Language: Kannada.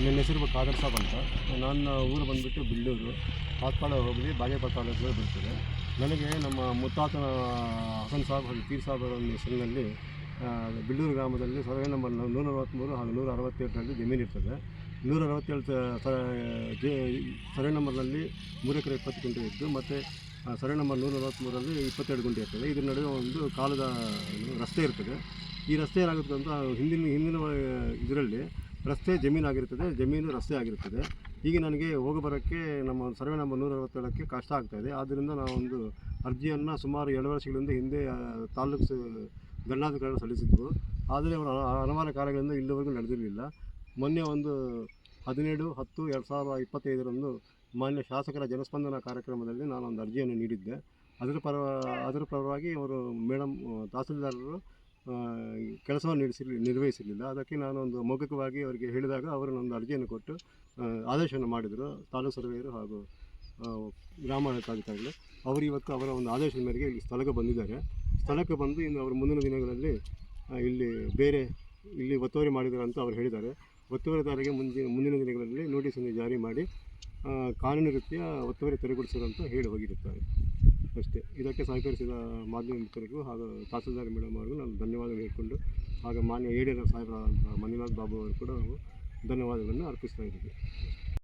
ನನ್ನ ಹೆಸರು ಖಾದರ್ ಸಾಬ್ ಅಂತ. ನನ್ನ ಊರು ಬಂದುಬಿಟ್ಟು ಬಿಲ್ಲೂರು, ಪಾತ್ಪಾಳ ಹೋಬಳಿ ಬಾಗೇಪಲ್ಲಿ ತಾಲೂಕಿನಲ್ಲಿ ಬರ್ತದೆ. ನನಗೆ ನಮ್ಮ ಮುತ್ತಾತನ ಹಸನ್ ಸಾಬ್ ಹಾಗೂ ಪೀರ್ ಸಾಬ್ ಅವರ ಹೆಸರಿನಲ್ಲಿ ಬಿಲ್ಲೂರು ಗ್ರಾಮದಲ್ಲಿ ಸರ್ವೆ ನಂಬರ್ 143 ಹಾಗೂ 167ರಲ್ಲಿ ಜಮೀನು ಇರ್ತದೆ. 167 ಸರ್ವೆ ನಂಬರ್ನಲ್ಲಿ 3 ಎಕರೆ 20 ಗುಂಟೆ ಇದ್ದು, ಮತ್ತು ಸರ್ವೆ ನಂಬರ್ 143ರಲ್ಲಿ 22 ಗುಂಟೆ ಇರ್ತದೆ. ಇದರ ನಡುವೆ ಒಂದು ಕಾಲದ ರಸ್ತೆ ಇರ್ತದೆ. ಈ ರಸ್ತೆ ಏನಾಗುತ್ತೆ ಅಂತ ಹಿಂದಿನ ಇದರಲ್ಲಿ ರಸ್ತೆ ಜಮೀನಾಗಿರ್ತದೆ, ಜಮೀನು ರಸ್ತೆ ಆಗಿರ್ತದೆ. ಈಗ ನನಗೆ ಹೋಗಿ ಬರೋಕ್ಕೆ ನಮ್ಮ ಸರ್ವೆ ನಂಬರ್ 167ಕ್ಕೆ ಕಷ್ಟ ಆಗ್ತಾಯಿದೆ. ಆದ್ದರಿಂದ ನಾವೊಂದು ಅರ್ಜಿಯನ್ನು ಸುಮಾರು 2 ವರ್ಷಗಳಿಂದ ಹಿಂದೆ ತಾಲೂಕು ದಂಡಾಧಿಕಾರಿಗಳು ಸಲ್ಲಿಸಿದ್ರು. ಆದರೆ ಅವರ ಹಲವಾರು ಕಾರ್ಯಗಳಿಂದ ಇಲ್ಲಿವರೆಗೂ ನಡೆದಿರಲಿಲ್ಲ. ಮೊನ್ನೆ ಒಂದು 17/10/2025ರಂದು ಮಾನ್ಯ ಶಾಸಕರ ಜನಸ್ಪಂದನ ಕಾರ್ಯಕ್ರಮದಲ್ಲಿ ನಾನೊಂದು ಅರ್ಜಿಯನ್ನು ನೀಡಿದ್ದೆ. ಅದರ ಪರವಾಗಿ ಅವರು ಮೇಡಮ್ ತಹಸೀಲ್ದಾರರು ಕೆಲಸವನ್ನು ನಿರ್ವಹಿಸಲಿಲ್ಲ. ಅದಕ್ಕೆ ನಾನೊಂದು ಮೌಖಿಕವಾಗಿ ಅವರಿಗೆ ಹೇಳಿದಾಗ ಅವರು ಒಂದು ಅರ್ಜಿಯನ್ನು ಕೊಟ್ಟು ಆದೇಶವನ್ನು ಮಾಡಿದರು. ತಾಲೂಕು ಸರ್ವೇಯರು ಹಾಗೂ ಗ್ರಾಮಾಧಿಕಾರಿಗಳು ಅವರು ಇವತ್ತು ಅವರ ಒಂದು ಆದೇಶದ ಮೇರೆಗೆ ಇಲ್ಲಿ ಸ್ಥಳಕ್ಕೆ ಬಂದಿದ್ದಾರೆ. ಸ್ಥಳಕ್ಕೆ ಬಂದು ಇನ್ನು ಅವರು ಮುಂದಿನ ದಿನಗಳಲ್ಲಿ ಇಲ್ಲಿ ಒತ್ತುವರಿ ಮಾಡಿದ್ದಾರೆ ಅಂತ ಅವರು ಹೇಳಿದ್ದಾರೆ. ಒತ್ತುವರಿದಾರರಿಗೆ ಮುಂದಿನ ದಿನಗಳಲ್ಲಿ ನೋಟಿಸನ್ನು ಜಾರಿ ಮಾಡಿ ಕಾನೂನು ರೀತಿಯ ಒತ್ತುವರಿ ತೆರವುಗೊಳಿಸುವಂತ ಹೇಳಿ ಹೋಗಿರುತ್ತಾರೆ ಅಷ್ಟೇ. ಇದಕ್ಕೆ ಸಹಕರಿಸಿದ ಮಾಧ್ಯಮ ಮಿತ್ರರಿಗೂ ಹಾಗೂ ತಹಸೀಲ್ದಾರ್ ಮೇಡಮ್ ಅವರಿಗೂ ನಾನು ಧನ್ಯವಾದ ಹೇಳ್ಕೊಂಡು, ಹಾಗೂ ಮಾನ್ಯ AD ಸಾಹೇಬರ ಮಂಜುನಾಥ್ ಬಾಬು ಅವರು ಕೂಡ ಧನ್ಯವಾದಗಳನ್ನು ಅರ್ಪಿಸ್ತಾ ಇದ್ದೀವಿ.